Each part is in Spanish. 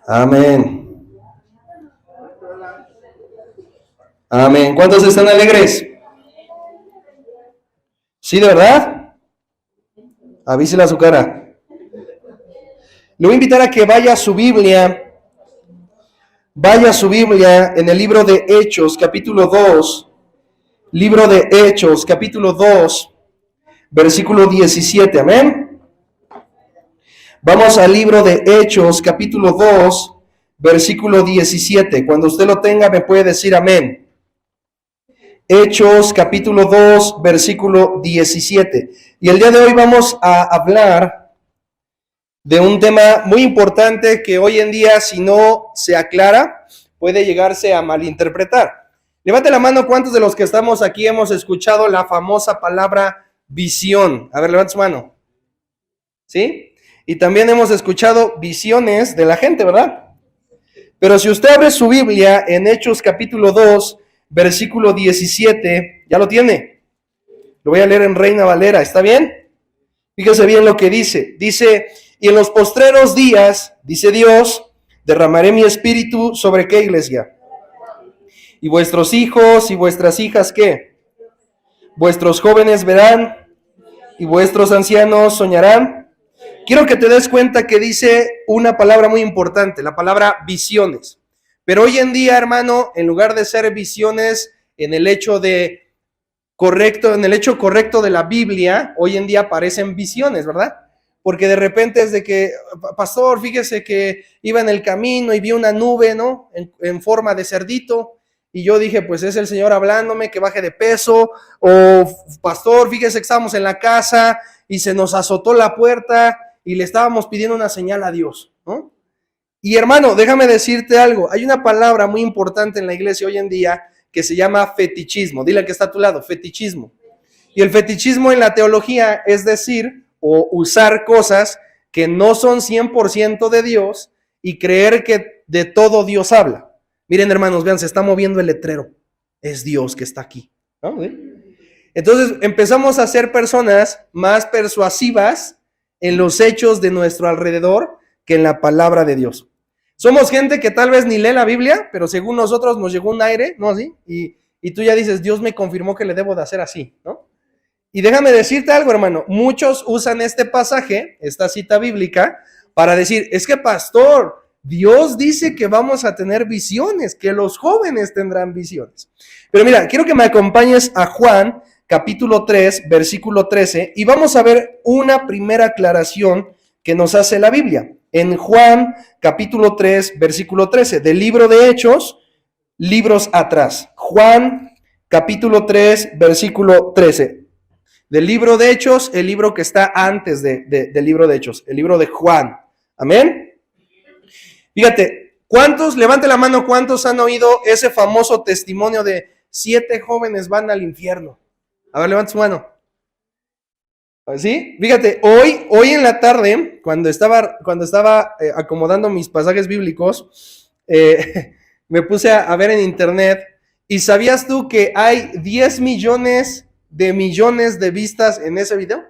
Amén. Amén. ¿Cuántos están alegres? ¿Sí, de verdad? Avísela a su cara. Le voy a invitar a que vaya a su Biblia en el libro de Hechos, capítulo 2. Libro de Hechos, capítulo 2, versículo 17. Amén. Vamos al libro de Hechos, capítulo 2, versículo 17. Cuando usted lo tenga, me puede decir amén. Hechos, capítulo 2, versículo 17. Y el día de hoy vamos a hablar de un tema muy importante que hoy en día, si no se aclara, puede llegarse a malinterpretar. Levante la mano, ¿cuántos de los que estamos aquí hemos escuchado la famosa palabra visión? A ver, levante su mano. ¿Sí? Y también hemos escuchado visiones de la gente, ¿verdad? Pero si usted abre su Biblia en Hechos capítulo 2, versículo 17, ¿ya lo tiene? Lo voy a leer en Reina Valera, ¿está bien? Fíjese bien lo que dice. Dice, y en los postreros días, dice Dios, derramaré mi espíritu sobre qué, iglesia. Y vuestros hijos y vuestras hijas, ¿qué? Vuestros jóvenes verán y vuestros ancianos soñarán. Quiero que te des cuenta que dice una palabra muy importante, la palabra visiones. Pero hoy en día, hermano, en lugar de ser visiones en el hecho correcto de la Biblia, hoy en día aparecen visiones, ¿verdad? Porque de repente es de que, pastor, fíjese que iba en el camino y vi una nube, ¿no? En forma de cerdito. Y yo dije, pues es el Señor hablándome que baje de peso. O, pastor, fíjese que estábamos en la casa y se nos azotó la puerta y le estábamos pidiendo una señal a Dios, ¿no? Y hermano, déjame decirte algo. Hay una palabra muy importante en la iglesia hoy en día que se llama fetichismo. Dile al que está a tu lado, fetichismo. Y el fetichismo en la teología es decir, o usar cosas que no son 100% de Dios y creer que de todo Dios habla. Miren, hermanos, vean, se está moviendo el letrero. Es Dios que está aquí, ¿no? Entonces empezamos a ser personas más persuasivas en los hechos de nuestro alrededor que en la palabra de Dios. Somos gente que tal vez ni lee la Biblia, pero según nosotros nos llegó un aire, ¿no? ¿Sí? Y tú ya dices, Dios me confirmó que le debo de hacer así, ¿no? Y déjame decirte algo, hermano, muchos usan este pasaje, esta cita bíblica, para decir, es que pastor, Dios dice que vamos a tener visiones, que los jóvenes tendrán visiones. Pero mira, quiero que me acompañes a Juan, capítulo 3, versículo 13, y vamos a ver una primera aclaración que nos hace la Biblia. En Juan, capítulo 3, versículo 13, del libro de Hechos, libros atrás. Juan, capítulo 3, versículo 13. Del libro de Hechos, el libro que está antes del libro de Hechos, el libro de Juan. Amén. Fíjate, ¿cuántos, levante la mano, cuántos han oído ese famoso testimonio de 7 jóvenes van al infierno? A ver, levante su mano. ¿Sí? Fíjate, hoy en la tarde, cuando estaba acomodando mis pasajes bíblicos, me puse a ver en internet, y ¿sabías tú que hay 10 millones de vistas en ese video?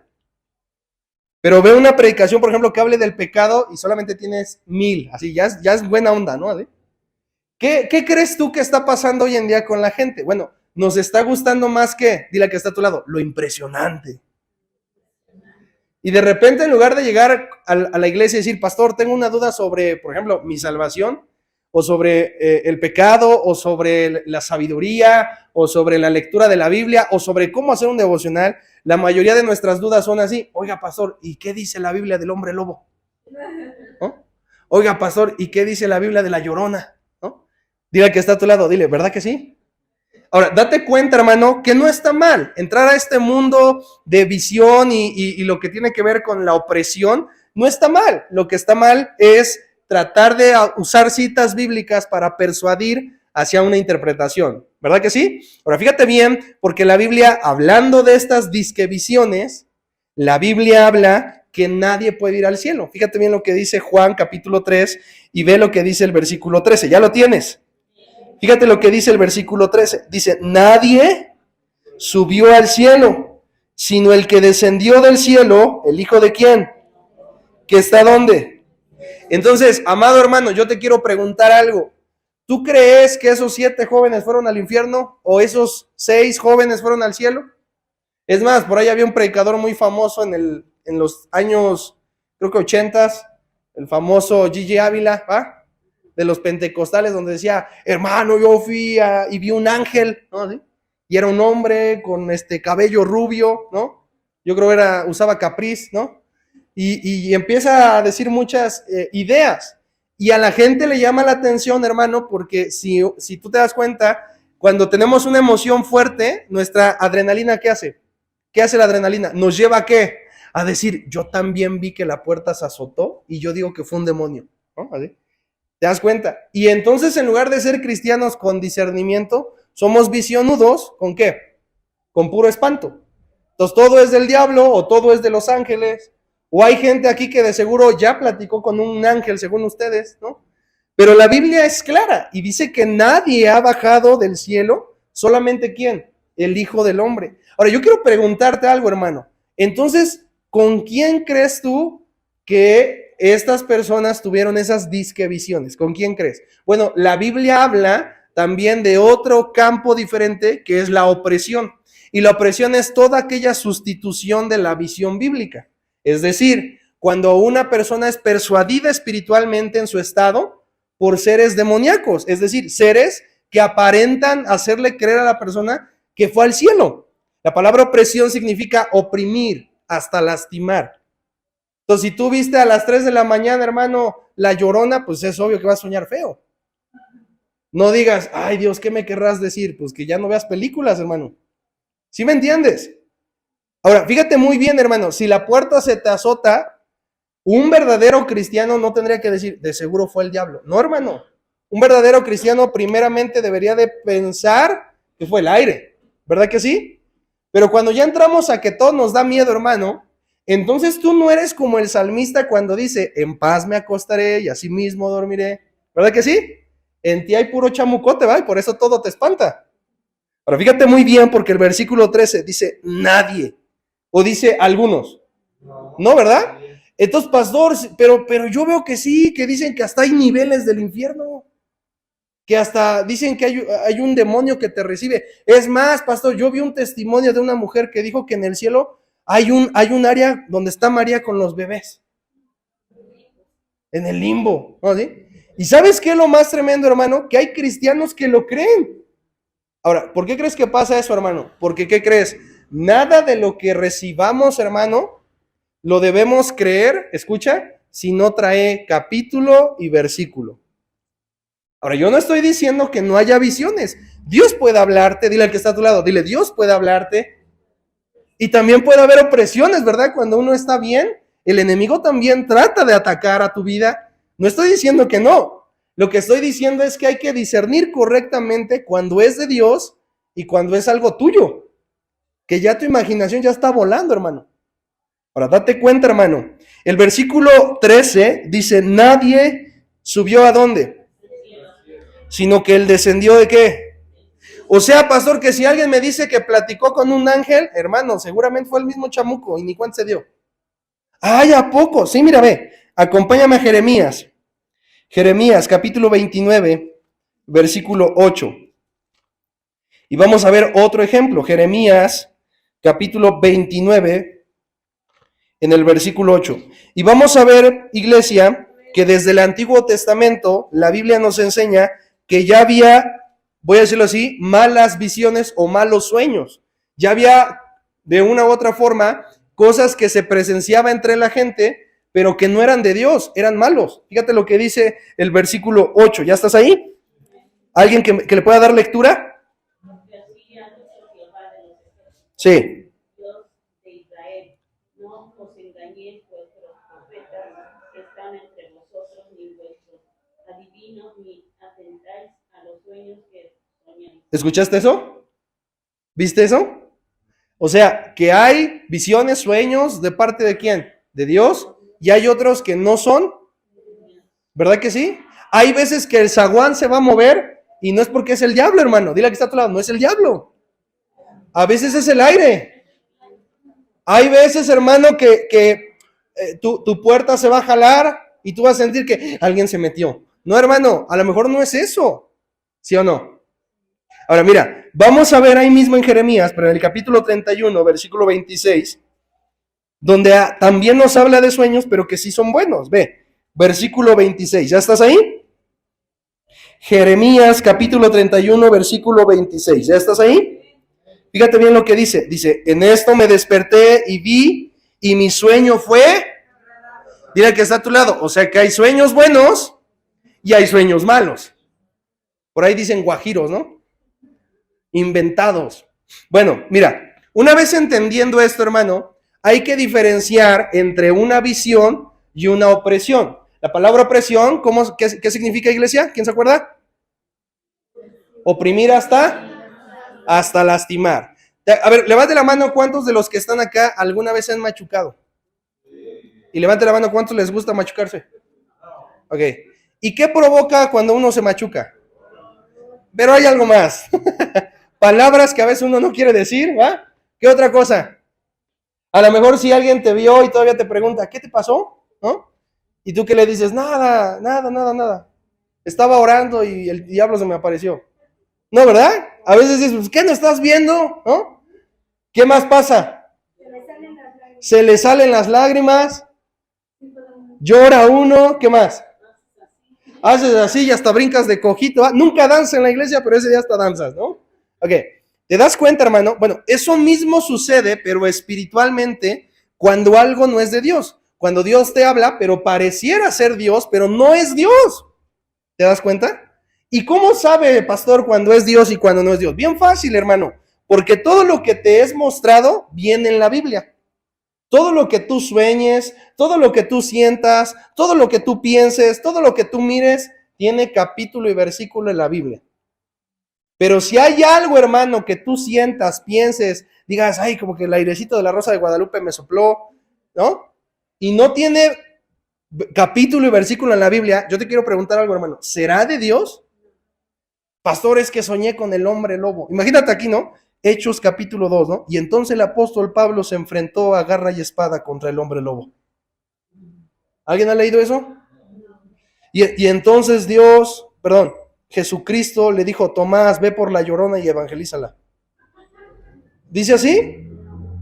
Pero ve una predicación, por ejemplo, que hable del pecado y solamente tienes 1000, así ya es buena onda, ¿no? ¿Qué crees tú que está pasando hoy en día con la gente? Bueno, nos está gustando más que, dile que está a tu lado, lo impresionante. Y de repente, en lugar de llegar a la iglesia y decir, pastor, tengo una duda sobre, por ejemplo, mi salvación, o sobre el pecado, o sobre la sabiduría, o sobre la lectura de la Biblia, o sobre cómo hacer un devocional, la mayoría de nuestras dudas son así. Oiga, pastor, ¿y qué dice la Biblia del hombre lobo? ¿No? Oiga, pastor, ¿y qué dice la Biblia de la llorona? ¿No? Dile que está a tu lado, dile, ¿verdad que sí? Ahora, date cuenta, hermano, que no está mal entrar a este mundo de visión y lo que tiene que ver con la opresión, no está mal. Lo que está mal es tratar de usar citas bíblicas para persuadir hacia una interpretación, ¿verdad que sí? Ahora, fíjate bien, porque la Biblia, hablando de estas disquevisiones, la Biblia habla que nadie puede ir al cielo. Fíjate bien lo que dice Juan capítulo 3 y ve lo que dice el versículo 13. ¿Ya lo tienes? Fíjate lo que dice el versículo 13. Dice, nadie subió al cielo, sino el que descendió del cielo, ¿el Hijo de quién? ¿Que está dónde? Entonces, amado hermano, yo te quiero preguntar algo. ¿Tú crees que esos 7 jóvenes fueron al infierno o esos 6 jóvenes fueron al cielo? Es más, por ahí había un predicador muy famoso en los años, creo que 80s, el famoso Gigi Ávila, ¿va? De los pentecostales, donde decía, hermano, yo fui y vi un ángel, ¿no? ¿Sí? Y era un hombre con cabello rubio, ¿no? Yo creo que usaba capriz, ¿no? Y empieza a decir muchas ideas. Y a la gente le llama la atención, hermano, porque si tú te das cuenta, cuando tenemos una emoción fuerte, nuestra adrenalina, ¿qué hace? ¿Qué hace la adrenalina? Nos lleva a ¿qué? A decir, yo también vi que la puerta se azotó y yo digo que fue un demonio, ¿no? ¿Así? ¿Te das cuenta? Y entonces, en lugar de ser cristianos con discernimiento, somos visionudos, ¿con qué? Con puro espanto. Entonces, todo es del diablo o todo es de los ángeles. O hay gente aquí que de seguro ya platicó con un ángel, según ustedes, ¿no? Pero la Biblia es clara y dice que nadie ha bajado del cielo, solamente ¿quién? El Hijo del Hombre. Ahora, yo quiero preguntarte algo, hermano. Entonces, ¿con quién crees tú que estas personas tuvieron esas disque visiones? ¿Con quién crees? Bueno, la Biblia habla también de otro campo diferente, que es la opresión. Y la opresión es toda aquella sustitución de la visión bíblica. Es decir, cuando una persona es persuadida espiritualmente en su estado por seres demoníacos, es decir, seres que aparentan hacerle creer a la persona que fue al cielo. La palabra opresión significa oprimir, hasta lastimar. Entonces, si tú viste a las 3 de la mañana, hermano, La Llorona, pues es obvio que vas a soñar feo. No digas, ay Dios, ¿qué me querrás decir? Pues que ya no veas películas, hermano. ¿Sí me entiendes? Ahora, fíjate muy bien, hermano, si la puerta se te azota, un verdadero cristiano no tendría que decir, de seguro fue el diablo. No, hermano. Un verdadero cristiano primeramente debería de pensar que fue el aire. ¿Verdad que sí? Pero cuando ya entramos a que todo nos da miedo, hermano, entonces tú no eres como el salmista cuando dice, en paz me acostaré y así mismo dormiré. ¿Verdad que sí? En ti hay puro chamucote, ¿va? Y por eso todo te espanta. Ahora, fíjate muy bien porque el versículo 13 dice, nadie. O dice algunos. No, ¿verdad? Entonces, pastor, pero yo veo que sí, que dicen que hasta hay niveles del infierno. Que hasta dicen que hay un demonio que te recibe. Es más, pastor, yo vi un testimonio de una mujer que dijo que en el cielo hay un área donde está María con los bebés. En el limbo, ¿no? ¿Sí? ¿Y sabes qué es lo más tremendo, hermano? Que hay cristianos que lo creen. Ahora, ¿por qué crees que pasa eso, hermano? Porque, ¿qué crees? Nada de lo que recibamos, hermano, lo debemos creer, escucha, si no trae capítulo y versículo. Ahora, yo no estoy diciendo que no haya visiones. Dios puede hablarte, dile al que está a tu lado, dile, Dios puede hablarte. Y también puede haber opresiones, ¿verdad? Cuando uno está bien, el enemigo también trata de atacar a tu vida. No estoy diciendo que no. Lo que estoy diciendo es que hay que discernir correctamente cuando es de Dios y cuando es algo tuyo. Que ya tu imaginación ya está volando, hermano. Ahora, date cuenta, hermano. El versículo 13 dice, nadie subió ¿a dónde? Sino que él descendió ¿de qué? O sea, pastor, que si alguien me dice que platicó con un ángel, hermano, seguramente fue el mismo chamuco y ni cuánto se dio. Ay, ¿a poco? Sí, mira, ve, acompáñame a Jeremías. Jeremías, capítulo 29, versículo 8. Y vamos a ver otro ejemplo. Jeremías, capítulo 29, en el versículo 8. Y vamos a ver, iglesia, que desde el Antiguo Testamento la Biblia nos enseña que ya había, voy a decirlo así, malas visiones o malos sueños. Ya había, de una u otra forma, cosas que se presenciaba entre la gente, pero que no eran de Dios, eran malos. Fíjate lo que dice el versículo 8. ¿Ya estás ahí? ¿Alguien que le pueda dar lectura? Sí. ¿Escuchaste eso? ¿Viste eso? O sea, que hay visiones, sueños, ¿de parte de quién? De Dios. Y hay otros que no son. ¿Verdad que sí? Hay veces que el zaguán se va a mover y no es porque es el diablo, hermano. Dile que está a tu lado, no es el diablo. A veces es el aire. Hay veces, hermano, que tu puerta se va a jalar y tú vas a sentir que alguien se metió. No, hermano, a lo mejor no es eso, ¿sí o no? Ahora mira, vamos a ver ahí mismo en Jeremías, pero en el capítulo 31, versículo 26, donde también nos habla de sueños, pero que sí son buenos. Ve, versículo 26, ¿ya estás ahí? Jeremías capítulo 31, versículo 26, ¿ya estás ahí? Fíjate bien lo que dice. Dice, en esto me desperté y vi, y mi sueño fue... Dile que está a tu lado. O sea que hay sueños buenos y hay sueños malos. Por ahí dicen guajiros, ¿no? Inventados. Bueno, mira, una vez entendiendo esto, hermano, hay que diferenciar entre una visión y una opresión. La palabra opresión, ¿qué significa, iglesia? ¿Quién se acuerda? Oprimir hasta lastimar. A ver, levante la mano cuántos de los que están acá alguna vez se han machucado. Y levante la mano cuántos les gusta machucarse. Ok. ¿Y qué provoca cuando uno se machuca? Pero hay algo más. Palabras que a veces uno no quiere decir, ¿va? ¿Qué otra cosa? A lo mejor si alguien te vio y todavía te pregunta, ¿qué te pasó? ¿No? Y tú que le dices, nada. Estaba orando y el diablo se me apareció. No, ¿verdad? A veces dices, pues, ¿qué no estás viendo? ¿No? ¿Qué más pasa? Se le salen las lágrimas. Llora uno. ¿Qué más? Haces así y hasta brincas de cojito. Nunca danzas en la iglesia, pero ese día hasta danzas, ¿no? Ok. ¿Te das cuenta, hermano? Bueno, eso mismo sucede, pero espiritualmente, cuando algo no es de Dios. Cuando Dios te habla, pero pareciera ser Dios, pero no es Dios. ¿Te das cuenta? ¿Y cómo sabe, pastor, cuando es Dios y cuando no es Dios? Bien fácil, hermano, porque todo lo que te es mostrado viene en la Biblia. Todo lo que tú sueñes, todo lo que tú sientas, todo lo que tú pienses, todo lo que tú mires, tiene capítulo y versículo en la Biblia. Pero si hay algo, hermano, que tú sientas, pienses, digas, ay, como que el airecito de la Rosa de Guadalupe me sopló, ¿no? Y no tiene capítulo y versículo en la Biblia, yo te quiero preguntar algo, hermano, ¿será de Dios? Pastor, es que soñé con el hombre lobo. Imagínate aquí, ¿no? Hechos capítulo 2, ¿no? Y entonces el apóstol Pablo se enfrentó a garra y espada contra el hombre lobo. ¿Alguien ha leído eso? Y entonces Jesucristo le dijo, Tomás, ve por la Llorona y evangelízala. ¿Dice así?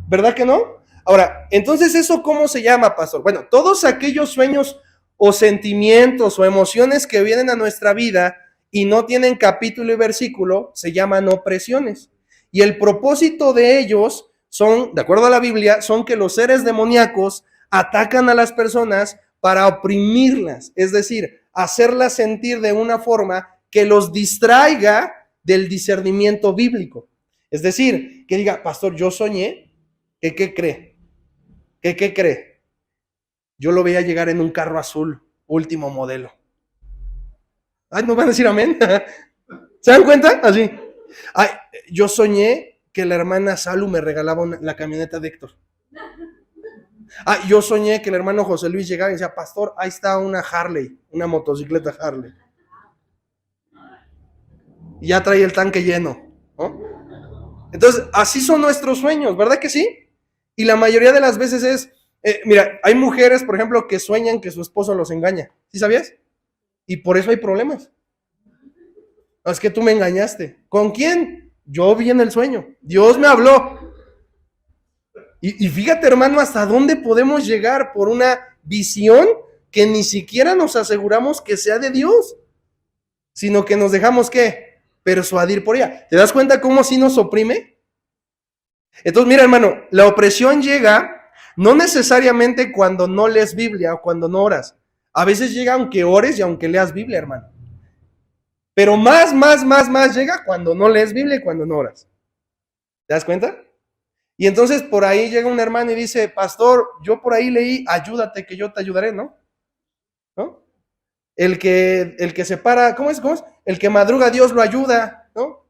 ¿Verdad que no? Ahora, entonces, ¿eso cómo se llama, pastor? Bueno, todos aquellos sueños o sentimientos o emociones que vienen a nuestra vida y no tienen capítulo y versículo, se llaman opresiones. Y el propósito de ellos son, de acuerdo a la Biblia, son que los seres demoníacos atacan a las personas para oprimirlas, es decir, hacerlas sentir de una forma que los distraiga del discernimiento bíblico. Es decir, que diga, pastor, yo soñé, ¿qué cree? ¿Qué cree? Yo lo veía llegar en un carro azul, último modelo. Ay, ¿no van a decir amén? ¿Se dan cuenta? Así. Ay, yo soñé que la hermana Salu me regalaba la camioneta de Héctor. Ah, yo soñé que el hermano José Luis llegaba y decía, pastor, ahí está una Harley, una motocicleta Harley. Y ya trae el tanque lleno, ¿no? Entonces, así son nuestros sueños, ¿verdad que sí? Y la mayoría de las veces es, mira, hay mujeres, por ejemplo, que sueñan que su esposo los engaña. ¿Sí sabías? Y por eso hay problemas. Es que tú me engañaste. ¿Con quién? Yo vi en el sueño. Dios me habló. Y fíjate, hermano, hasta dónde podemos llegar por una visión que ni siquiera nos aseguramos que sea de Dios, sino que nos dejamos, ¿qué? Persuadir por ella. ¿Te das cuenta cómo sí nos oprime? Entonces, mira, hermano, la opresión llega no necesariamente cuando no lees Biblia o cuando no oras. A veces llega aunque ores y aunque leas Biblia, hermano. Pero más llega cuando no lees Biblia y cuando no oras. ¿Te das cuenta? Y entonces por ahí llega un hermano y dice, pastor, yo por ahí leí, ayúdate que yo te ayudaré, ¿no? ¿No? El que se para, ¿cómo es? El que madruga, Dios lo ayuda, ¿no?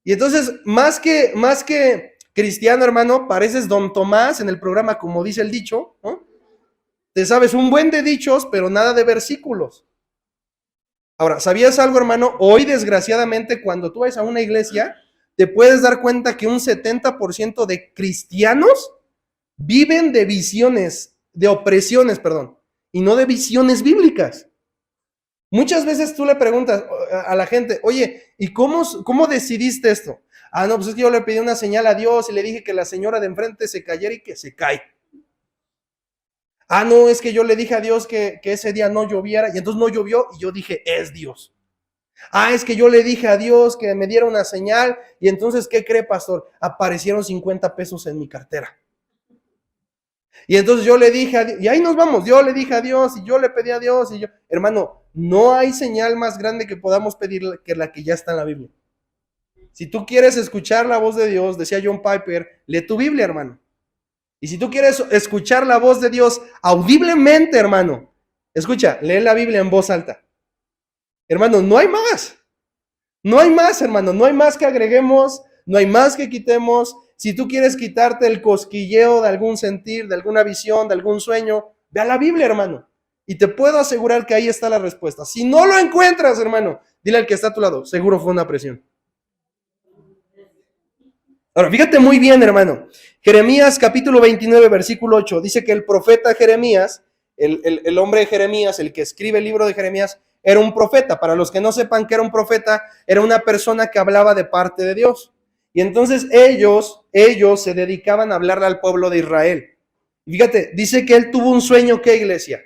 Y entonces, más que cristiano, hermano, pareces Don Tomás en el programa, como dice el dicho, ¿no? Te sabes un buen de dichos, pero nada de versículos. Ahora, ¿sabías algo, hermano? Hoy, desgraciadamente, cuando tú vas a una iglesia, te puedes dar cuenta que un 70% de cristianos viven de visiones, de opresiones, perdón. y no de visiones bíblicas. Muchas veces tú le preguntas a la gente, oye, ¿y cómo decidiste esto? Ah, no, pues es que yo le pedí una señal a Dios y le dije que la señora de enfrente se cayera y que se cae. Ah, no, es que yo le dije a Dios que ese día no lloviera y entonces no llovió y yo dije, es Dios. Ah, es que yo le dije a Dios que me diera una señal y entonces, ¿qué cree, pastor? Aparecieron 50 pesos en mi cartera. Y entonces yo le dije a Dios, y ahí nos vamos, yo le dije a Dios y yo le pedí a Dios y yo, hermano, no hay señal más grande que podamos pedir que la que ya está en la Biblia. Si tú quieres escuchar la voz de Dios, decía John Piper, lee tu Biblia, hermano. Y si tú quieres escuchar la voz de Dios audiblemente, hermano, escucha, lee la Biblia en voz alta. Hermano, no hay más. No hay más, hermano, no hay más que agreguemos, no hay más que quitemos. Si tú quieres quitarte el cosquilleo de algún sentir, de alguna visión, de algún sueño, ve a la Biblia, hermano. Y te puedo asegurar que ahí está la respuesta. Si no lo encuentras, hermano, dile al que está a tu lado, seguro fue una presión. Ahora, fíjate muy bien, hermano. Jeremías capítulo 29, versículo 8, dice que el profeta Jeremías, el hombre de Jeremías, el que escribe el libro de Jeremías, era un profeta. Para los que no sepan que era un profeta, era una persona que hablaba de parte de Dios. Y entonces ellos se dedicaban a hablarle al pueblo de Israel. Y fíjate, dice que él tuvo un sueño, ¿qué, iglesia?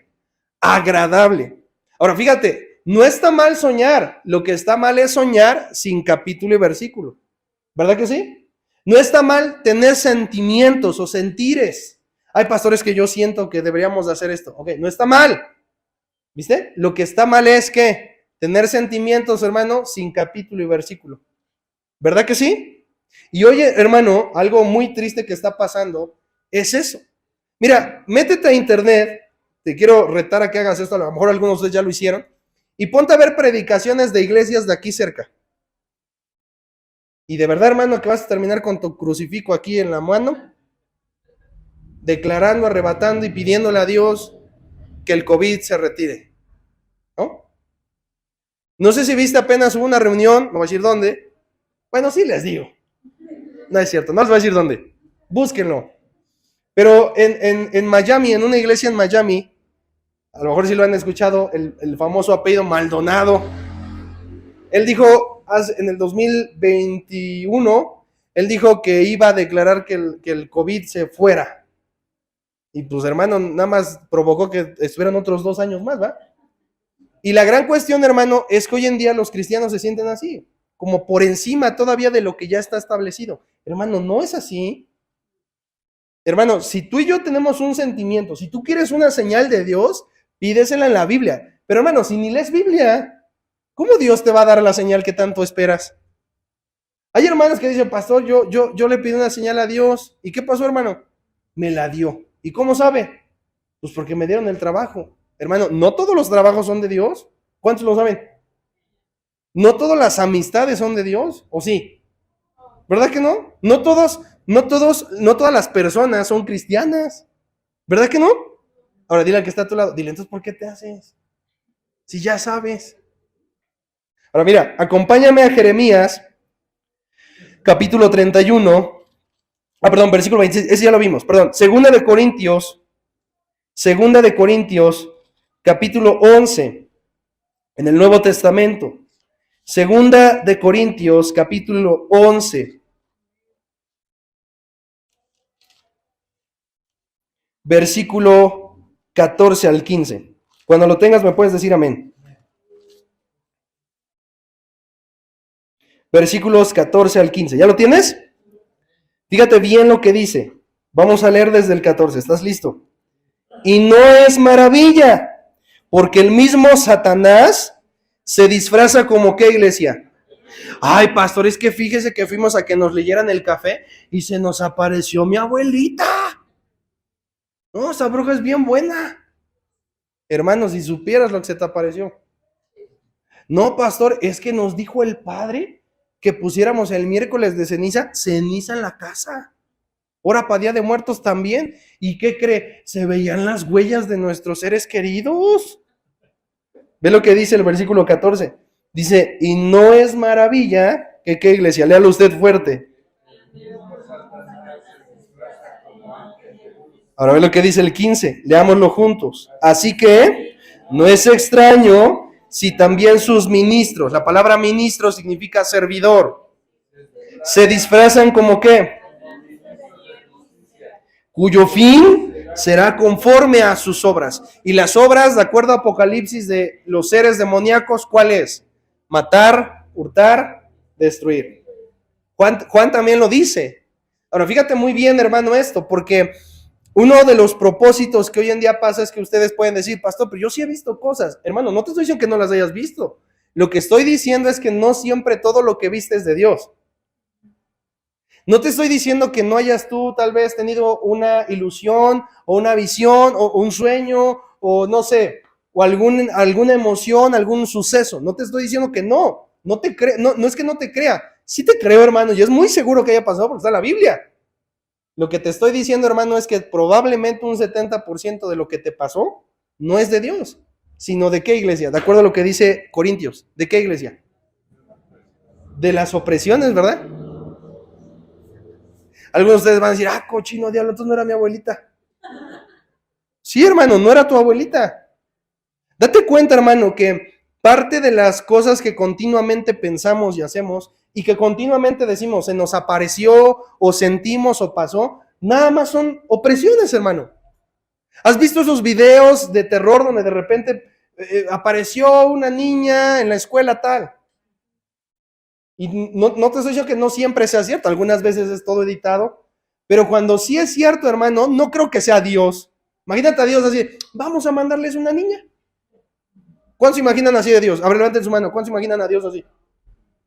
Agradable. Ahora, fíjate, no está mal soñar. Lo que está mal es soñar sin capítulo y versículo. ¿Verdad que sí? No está mal tener sentimientos o sentires. Hay pastores que yo siento que deberíamos de hacer esto. Ok, no está mal. ¿Viste? Lo que está mal es que tener sentimientos, hermano, sin capítulo y versículo. ¿Verdad que sí? Y oye, hermano, algo muy triste que está pasando es eso. Mira, métete a internet, te quiero retar a que hagas esto, a lo mejor algunos de ustedes ya lo hicieron, y ponte a ver predicaciones de iglesias de aquí cerca. Y de verdad, hermano, que vas a terminar con tu crucifijo aquí en la mano, declarando, arrebatando y pidiéndole a Dios que el COVID se retire. ¿No? No sé si viste apenas hubo una reunión, no voy a decir dónde. Bueno, sí les digo. No es cierto, no les voy a decir dónde. Búsquenlo. Pero en Miami, en una iglesia en Miami, a lo mejor sí lo han escuchado, el famoso apellido Maldonado. Él dijo en el 2021, él dijo que iba a declarar que el COVID se fuera. Y pues, hermano, nada más provocó que estuvieran otros 2 años más, ¿va? Y la gran cuestión, hermano, es que hoy en día los cristianos se sienten así, como por encima todavía de lo que ya está establecido. Hermano, no es así. Hermano, si tú y yo tenemos un sentimiento, si tú quieres una señal de Dios, pídesela en la Biblia. Pero hermano, si ni lees Biblia, ¿cómo Dios te va a dar la señal que tanto esperas? Hay hermanos que dicen, pastor, yo le pedí una señal a Dios. ¿Y qué pasó, hermano? Me la dio. ¿Y cómo sabe? Pues porque me dieron el trabajo. Hermano, no todos los trabajos son de Dios. ¿Cuántos lo saben? No todas las amistades son de Dios, ¿o sí? ¿Verdad que no? No todas las personas son cristianas. ¿Verdad que no? Ahora dile al que está a tu lado, dile, entonces, ¿por qué te haces? Si ya sabes. Ahora mira, acompáñame a Jeremías, capítulo 31. Perdón, versículo 26, ese ya lo vimos, perdón. Segunda de Corintios, capítulo 11, en el Nuevo Testamento. Segunda de Corintios, capítulo 11, versículo 14 al 15. Cuando lo tengas me puedes decir amén. Versículos 14 al 15. ¿Ya lo tienes? Fíjate bien lo que dice. Vamos a leer desde el 14. ¿Estás listo? Y no es maravilla, porque el mismo Satanás se disfraza como ¿qué, iglesia? Ay, pastor, es que fíjese que fuimos a que nos leyeran el café y se nos apareció mi abuelita. No, esa bruja es bien buena. Hermanos, si supieras lo que se te apareció. No, pastor, es que nos dijo el padre que pusiéramos el miércoles de ceniza en la casa. Hora para Día de Muertos también. ¿Y qué cree? Se veían las huellas de nuestros seres queridos. Ve lo que dice el versículo 14. Dice, y no es maravilla que, ¿qué, iglesia? Léalo usted fuerte. Ahora ve lo que dice el 15, leámoslo juntos. Así que no es extraño si también sus ministros, la palabra ministro significa servidor, se disfrazan como ¿qué? Cuyo fin será conforme a sus obras. Y las obras, de acuerdo a Apocalipsis, de los seres demoníacos, ¿cuál es? Matar, hurtar, destruir. Juan también lo dice. Ahora, fíjate muy bien, hermano, esto, porque uno de los propósitos que hoy en día pasa es que ustedes pueden decir, pastor, pero yo sí he visto cosas. Hermano, no te estoy diciendo que no las hayas visto. Lo que estoy diciendo es que no siempre todo lo que viste es de Dios. No te estoy diciendo que no hayas tú tal vez tenido una ilusión o una visión o un sueño o no sé, o alguna emoción, algún suceso. No te estoy diciendo que no. No es que no te crea. Sí te creo, hermano, y es muy seguro que haya pasado porque está en la Biblia. Lo que te estoy diciendo, hermano, es que probablemente un 70% de lo que te pasó no es de Dios, sino de qué iglesia, de acuerdo a lo que dice Corintios. ¿De qué iglesia? De las opresiones, ¿verdad? Algunos de ustedes van a decir, cochino diablo, entonces no era mi abuelita. Sí, hermano, no era tu abuelita. Date cuenta, hermano, que parte de las cosas que continuamente pensamos y hacemos y que continuamente decimos, se nos apareció o sentimos o pasó, nada más son opresiones, hermano. ¿Has visto esos videos de terror donde de repente apareció una niña en la escuela tal? Y no te estoy diciendo que no siempre sea cierto, algunas veces es todo editado, pero cuando sí es cierto, hermano, no creo que sea Dios. Imagínate a Dios así, vamos a mandarles una niña. ¿Cuántos se imaginan así de Dios? A ver, levanten su mano, ¿cuántos se imaginan a Dios así?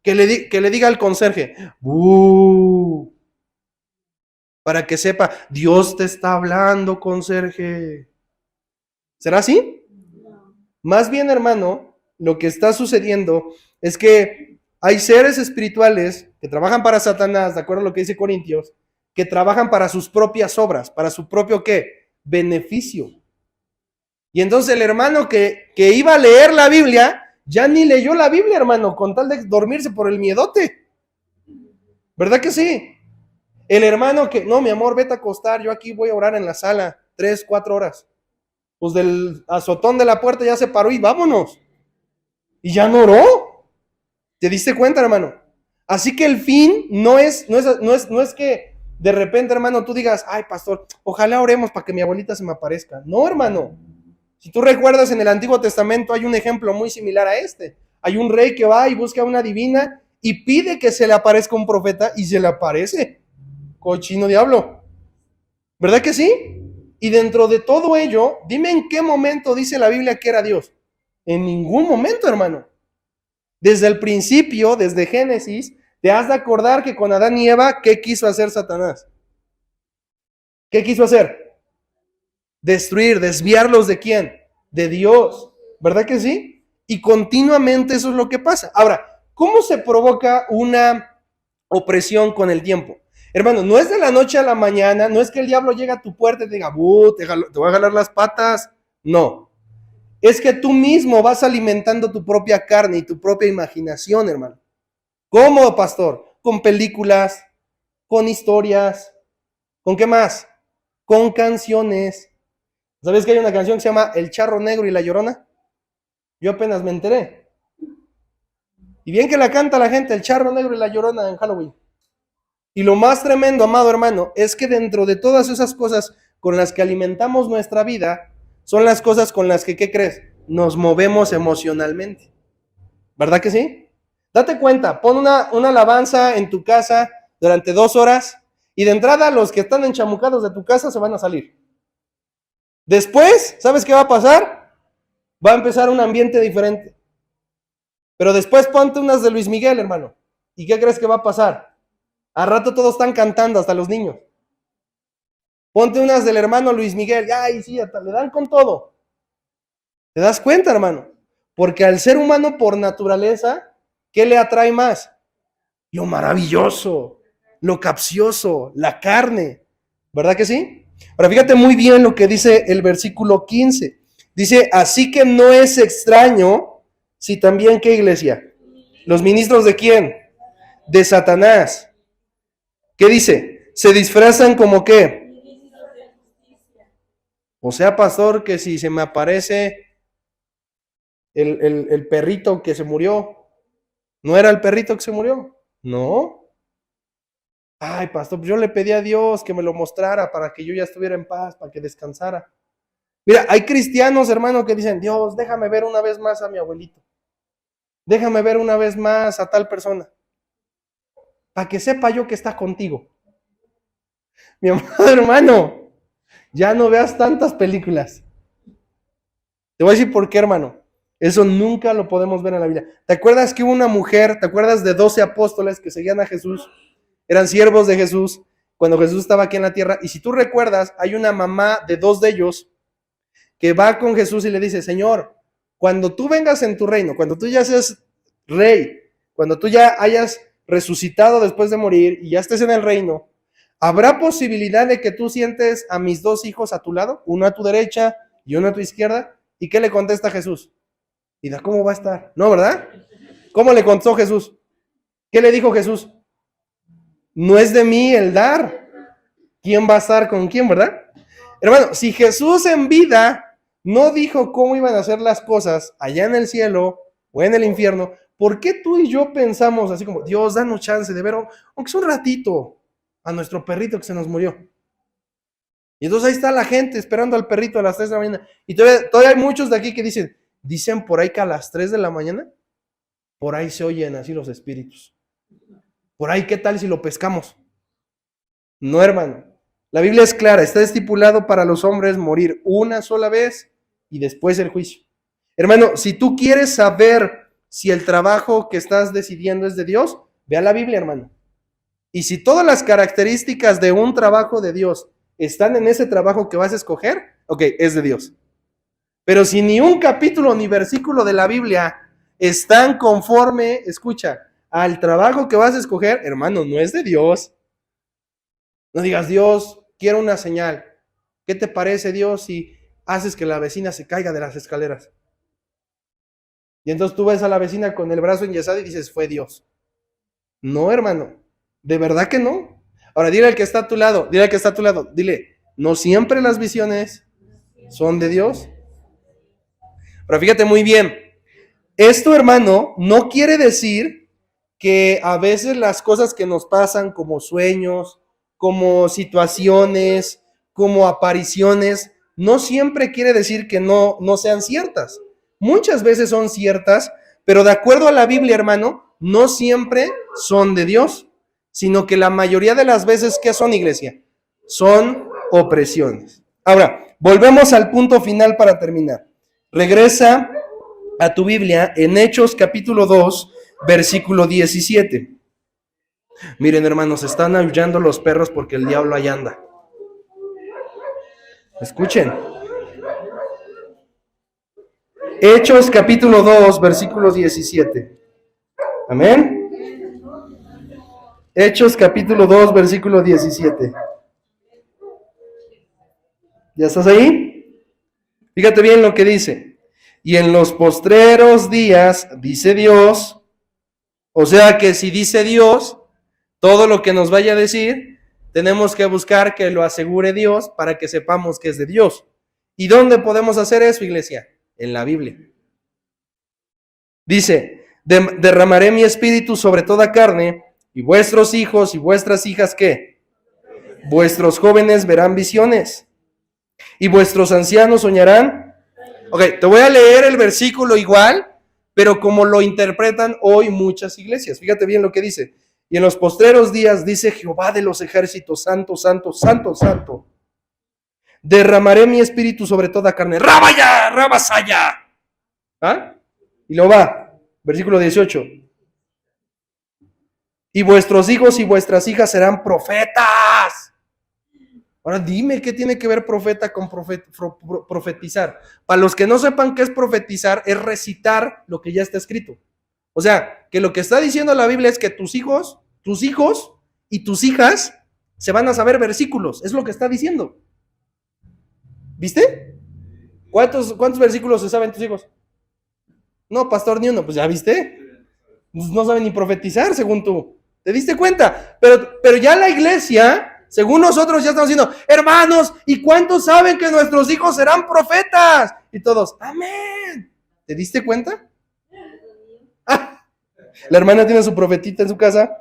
Que le diga al conserje, para que sepa, Dios te está hablando, conserje. ¿Será así? Más bien, hermano, lo que está sucediendo es que hay seres espirituales que trabajan para Satanás, de acuerdo a lo que dice Corintios, que trabajan para sus propias obras, para su propio ¿qué? Beneficio. Y entonces el hermano que iba a leer la Biblia, ya ni leyó la Biblia, hermano, con tal de dormirse por el miedote. ¿Verdad que sí? El hermano que, no, mi amor, vete a acostar, yo aquí voy a orar en la sala, 3, 4 horas. Pues del azotón de la puerta ya se paró y vámonos. Y ya no oró. ¿Te diste cuenta, hermano? Así que el fin no es que de repente, hermano, tú digas, ay, pastor, ojalá oremos para que mi abuelita se me aparezca. No, hermano. Si tú recuerdas, en el Antiguo Testamento hay un ejemplo muy similar a este. Hay un rey que va y busca a una divina y pide que se le aparezca un profeta y se le aparece. Cochino diablo. ¿Verdad que sí? Y dentro de todo ello, dime en qué momento dice la Biblia que era Dios. En ningún momento, hermano. Desde el principio, desde Génesis, te has de acordar que con Adán y Eva, ¿qué quiso hacer Satanás? ¿Qué quiso hacer? Destruir, desviarlos ¿de quién? De Dios. ¿Verdad que sí? Y continuamente eso es lo que pasa. Ahora, ¿cómo se provoca una opresión con el tiempo? Hermano, no es de la noche a la mañana, no es que el diablo llegue a tu puerta y te diga, te voy a jalar las patas. No. Es que tú mismo vas alimentando tu propia carne y tu propia imaginación, hermano. ¿Cómo, pastor? Con películas, con historias, ¿con qué más? Con canciones. ¿Sabes que hay una canción que se llama El Charro Negro y la Llorona? Yo apenas me enteré. Y bien que la canta la gente, El Charro Negro y la Llorona en Halloween. Y lo más tremendo, amado hermano, es que dentro de todas esas cosas con las que alimentamos nuestra vida, son las cosas con las que, ¿qué crees? Nos movemos emocionalmente. ¿Verdad que sí? Date cuenta, pon una alabanza en tu casa durante 2 horas y de entrada los que están enchamucados de tu casa se van a salir. Después, ¿sabes qué va a pasar? Va a empezar un ambiente diferente. Pero después ponte unas de Luis Miguel, hermano. ¿Y qué crees que va a pasar? Al rato todos están cantando, hasta los niños. Ponte unas del hermano Luis Miguel. Ay, sí, hasta le dan con todo. ¿Te das cuenta, hermano? Porque al ser humano por naturaleza, ¿qué le atrae más? Lo maravilloso, lo capcioso, la carne. ¿Verdad que sí? Ahora fíjate muy bien lo que dice el versículo 15. Dice, así que no es extraño si también, ¿qué iglesia? ¿Los ministros de quién? De Satanás. ¿Qué dice? Se disfrazan como qué? O sea, pastor, que si se me aparece el perrito que se murió, ¿no era el perrito que se murió? No. Ay, pastor, pues yo le pedí a Dios que me lo mostrara para que yo ya estuviera en paz, para que descansara. Mira, hay cristianos, hermano, que dicen, Dios, déjame ver una vez más a mi abuelito. Déjame ver una vez más a tal persona. Para que sepa yo que está contigo. Mi amado hermano, ya no veas tantas películas. Te voy a decir por qué, hermano. Eso nunca lo podemos ver en la Biblia. ¿Te acuerdas que hubo una mujer, te acuerdas de 12 apóstoles que seguían a Jesús? Eran siervos de Jesús cuando Jesús estaba aquí en la tierra. Y si tú recuerdas, hay una mamá de 2 de ellos que va con Jesús y le dice, Señor, cuando tú vengas en tu reino, cuando tú ya seas rey, cuando tú ya hayas resucitado después de morir y ya estés en el reino, ¿habrá posibilidad de que tú sientes a mis 2 hijos a tu lado? Uno a tu derecha y uno a tu izquierda. ¿Y qué le contesta Jesús? ¿Y da cómo va a estar? ¿No, verdad? ¿Cómo le contestó Jesús? ¿Qué le dijo Jesús? No es de mí el dar. ¿Quién va a estar con quién, verdad? Hermano, si Jesús en vida no dijo cómo iban a ser las cosas allá en el cielo o en el infierno, ¿por qué tú y yo pensamos así como, Dios, danos chance de ver, aunque sea un ratito, a nuestro perrito que se nos murió? Y entonces ahí está la gente esperando al perrito a las 3 de la mañana. Y todavía hay muchos de aquí que dicen por ahí que a las 3 de la mañana, por ahí se oyen así los espíritus. Por ahí, ¿qué tal si lo pescamos? No, hermano. La Biblia es clara, está estipulado para los hombres morir una sola vez y después el juicio. Hermano, si tú quieres saber si el trabajo que estás decidiendo es de Dios, ve a la Biblia, hermano. Y si todas las características de un trabajo de Dios están en ese trabajo que vas a escoger, ok, es de Dios. Pero si ni un capítulo ni versículo de la Biblia están conforme, escucha, al trabajo que vas a escoger, hermano, no es de Dios. No digas, Dios, quiero una señal. ¿Qué te parece, Dios, si haces que la vecina se caiga de las escaleras? Y entonces tú ves a la vecina con el brazo enyesado y dices, fue Dios. No, hermano, de verdad que no. Ahora dile al que está a tu lado, dile, no siempre las visiones son de Dios. Pero fíjate muy bien, esto, hermano, no quiere decir que a veces las cosas que nos pasan como sueños, como situaciones, como apariciones, no siempre quiere decir que no sean ciertas. Muchas veces son ciertas, pero de acuerdo a la Biblia, hermano, no siempre son de Dios, sino que la mayoría de las veces, ¿qué son, iglesia? Son opresiones. Ahora, volvemos al punto final para terminar. Regresa a tu Biblia en Hechos capítulo 2, versículo 17. Miren, hermanos, están aullando los perros porque el diablo ahí anda. Escuchen. Hechos capítulo 2, versículo 17. Amén. Hechos capítulo 2, versículo 17. ¿Ya estás ahí? Fíjate bien lo que dice. Y en los postreros días, dice Dios, o sea que si dice Dios, todo lo que nos vaya a decir, tenemos que buscar que lo asegure Dios para que sepamos que es de Dios. ¿Y dónde podemos hacer eso, iglesia? En la Biblia. Dice, derramaré mi espíritu sobre toda carne, y vuestros hijos y vuestras hijas, ¿qué? Vuestros jóvenes verán visiones, y vuestros ancianos soñarán. Ok, te voy a leer el versículo igual, pero como lo interpretan hoy muchas iglesias. Fíjate bien lo que dice. Y en los postreros días, dice Jehová de los ejércitos, santo, santo, santo, santo, derramaré mi espíritu sobre toda carne. ¡Rabaya! ¡Rabasaya! ¿Ah? Y lo va, versículo 18. Y vuestros hijos y vuestras hijas serán profetas. Ahora dime qué tiene que ver profeta con profetizar. Para los que no sepan qué es profetizar, es recitar lo que ya está escrito. O sea, que lo que está diciendo la Biblia es que tus hijos y tus hijas se van a saber versículos. Es lo que está diciendo. ¿Viste? ¿Cuántos versículos se saben tus hijos? No, pastor, ni uno. Pues ya viste. No saben ni profetizar, según tú. ¿Te diste cuenta? Pero ya la iglesia Según nosotros ya estamos diciendo, hermanos, ¿y cuántos saben que nuestros hijos serán profetas? Y todos, amén. ¿Te diste cuenta? Ah, la hermana tiene su profetita en su casa,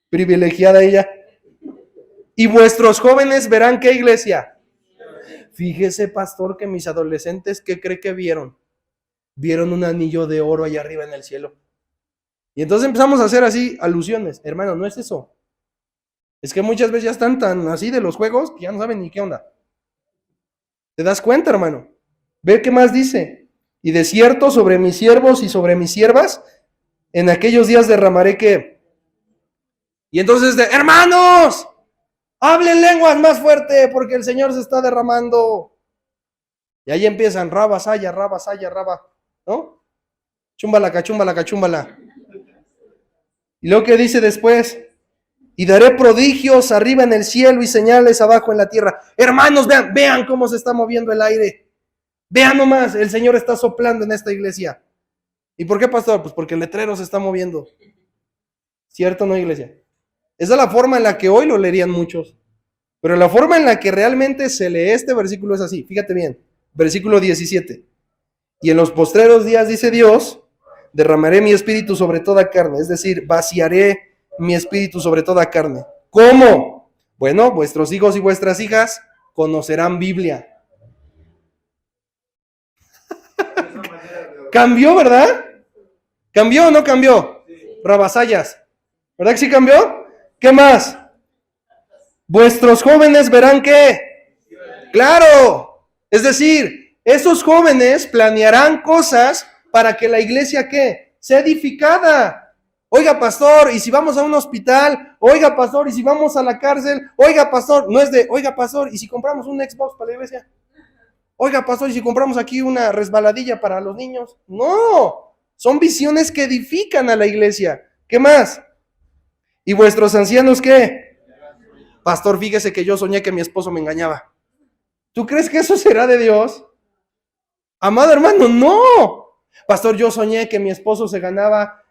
privilegiada ella. Y vuestros jóvenes verán qué, iglesia. Fíjese, pastor, que mis adolescentes, ¿qué cree que vieron? Vieron un anillo de oro allá arriba en el cielo. Y entonces empezamos a hacer así alusiones. Hermano, no es eso. Es que muchas veces ya están tan así de los juegos que ya no saben ni qué onda. ¿Te das cuenta, hermano? Ve qué más dice. Y de cierto sobre mis siervos y sobre mis siervas, en aquellos días derramaré que. Y entonces hermanos, hablen lenguas más fuerte porque el Señor se está derramando. Y ahí empiezan, raba, saya, raba, ¿no? Chúmbala, cachúmbala, cachúmbala. Y luego que dice después, y daré prodigios arriba en el cielo y señales abajo en la tierra. Hermanos, vean cómo se está moviendo el aire. Vean nomás, el Señor está soplando en esta iglesia. ¿Y por qué, pastor? Pues porque el letrero se está moviendo. ¿Cierto o no, iglesia? Esa es la forma en la que hoy lo leerían muchos. Pero la forma en la que realmente se lee este versículo es así. Fíjate bien, versículo 17. Y en los postreros días, dice Dios, derramaré mi espíritu sobre toda carne. Es decir, vaciaré mi espíritu sobre toda carne. ¿Cómo? Bueno, vuestros hijos y vuestras hijas conocerán Biblia. ¿Cambió, verdad? ¿Cambió o no cambió? Rabasayas. ¿Verdad que sí cambió? ¿Qué más? Vuestros jóvenes verán qué. Claro. Es decir, esos jóvenes planearán cosas para que la iglesia ¿qué? Sea edificada. Oiga, pastor, ¿y si vamos a un hospital? Oiga, pastor, ¿y si vamos a la cárcel? Oiga, pastor, no es de, oiga, pastor, ¿y si compramos un Xbox para la iglesia? Oiga, pastor, ¿y si compramos aquí una resbaladilla para los niños? No, son visiones que edifican a la iglesia. ¿Qué más? ¿Y vuestros ancianos qué? Pastor, fíjese que yo soñé que mi esposo me engañaba. ¿Tú crees que eso será de Dios? Amado hermano, no. Pastor, yo soñé que mi esposo se ganaba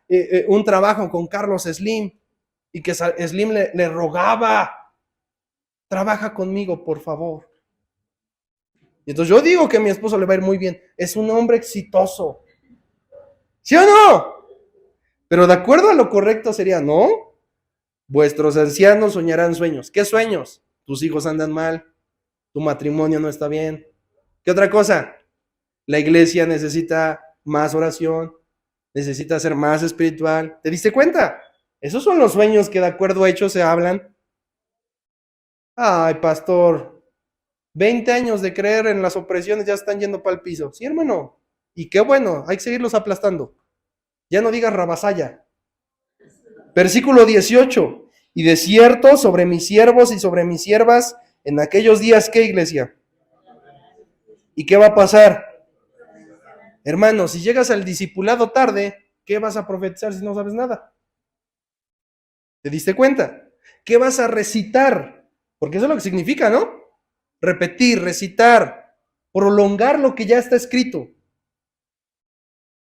un trabajo con Carlos Slim y que Slim le rogaba, trabaja conmigo, por favor. Y entonces yo digo que a mi esposo le va a ir muy bien. Es un hombre exitoso. ¿Sí o no? Pero de acuerdo a lo correcto sería, ¿no? Vuestros ancianos soñarán sueños. ¿Qué sueños? Tus hijos andan mal, tu matrimonio no está bien. ¿Qué otra cosa? La iglesia necesita más oración, necesita ser más espiritual. ¿Te diste cuenta? Esos son los sueños que de acuerdo a hechos se hablan. Ay, pastor, 20 años de creer en las opresiones ya están yendo para el piso. Sí, hermano. Y qué bueno, hay que seguirlos aplastando. Ya no digas rabasaya. Versículo 18. Y de cierto sobre mis siervos y sobre mis siervas en aquellos días, ¿qué, iglesia? ¿Y qué va a pasar? Hermano, si llegas al discipulado tarde, ¿qué vas a profetizar si no sabes nada? ¿Te diste cuenta? ¿Qué vas a recitar? Porque eso es lo que significa, ¿no? Repetir, recitar, prolongar lo que ya está escrito.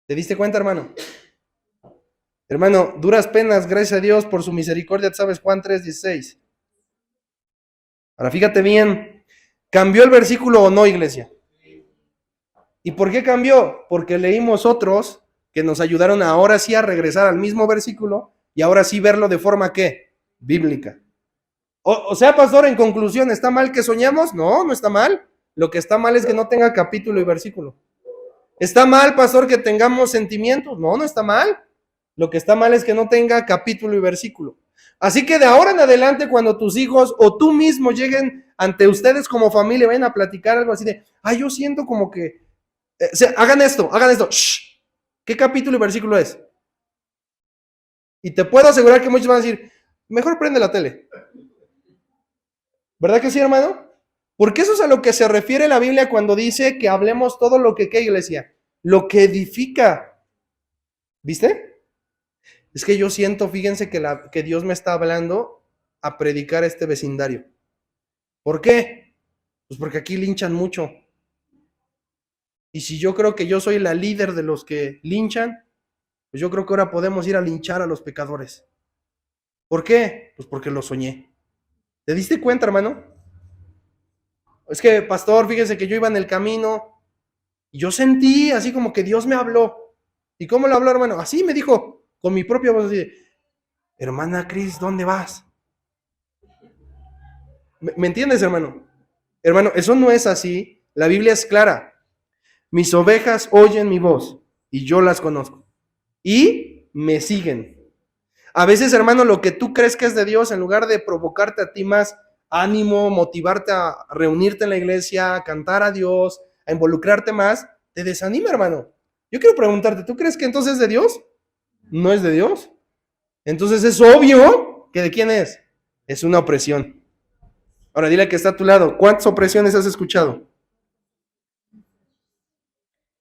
¿Te diste cuenta, hermano? Hermano, duras penas, gracias a Dios por su misericordia, ¿sabes? Juan 3:16. Ahora fíjate bien, ¿cambió el versículo o no, iglesia? ¿Y por qué cambió? Porque leímos otros que nos ayudaron ahora sí a regresar al mismo versículo y ahora sí verlo de forma ¿qué? Bíblica. O sea, pastor, en conclusión, ¿está mal que soñamos? No, no está mal. Lo que está mal es que no tenga capítulo y versículo. ¿Está mal, pastor, que tengamos sentimientos? No, no está mal. Lo que está mal es que no tenga capítulo y versículo. Así que de ahora en adelante, cuando tus hijos o tú mismo lleguen ante ustedes como familia, vayan a platicar algo así de, yo siento como que, hagan esto, shh, ¿qué capítulo y versículo es? Y te puedo asegurar que muchos van a decir, mejor prende la tele. ¿Verdad que sí, hermano? Porque eso es a lo que se refiere la Biblia cuando dice que hablemos todo lo que, ¿qué, iglesia? Lo que edifica. ¿Viste? Es que yo siento, fíjense que Dios me está hablando a predicar este vecindario. ¿Por qué? Pues porque aquí linchan mucho. Y si yo creo que yo soy la líder de los que linchan, pues yo creo que ahora podemos ir a linchar a los pecadores. ¿Por qué? Pues porque lo soñé. ¿Te diste cuenta, hermano? Es que, pastor, fíjese que yo iba en el camino y yo sentí así como que Dios me habló. ¿Y cómo lo habló, hermano? Así me dijo, con mi propia voz, así, hermana Cris, ¿dónde vas? ¿Me entiendes, hermano? Hermano, eso no es así. La Biblia es clara. Mis ovejas oyen mi voz y yo las conozco. Y me siguen. A veces, hermano, lo que tú crees que es de Dios, en lugar de provocarte a ti más ánimo, motivarte a reunirte en la iglesia, a cantar a Dios, a involucrarte más, te desanima, hermano. Yo quiero preguntarte, ¿tú crees que entonces es de Dios? No es de Dios. Entonces es obvio que de quién es. Es una opresión. Ahora dile al que está a tu lado, ¿cuántas opresiones has escuchado?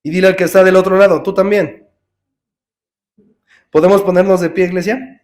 Y dile al que está del otro lado, tú también. ¿Podemos ponernos de pie, iglesia?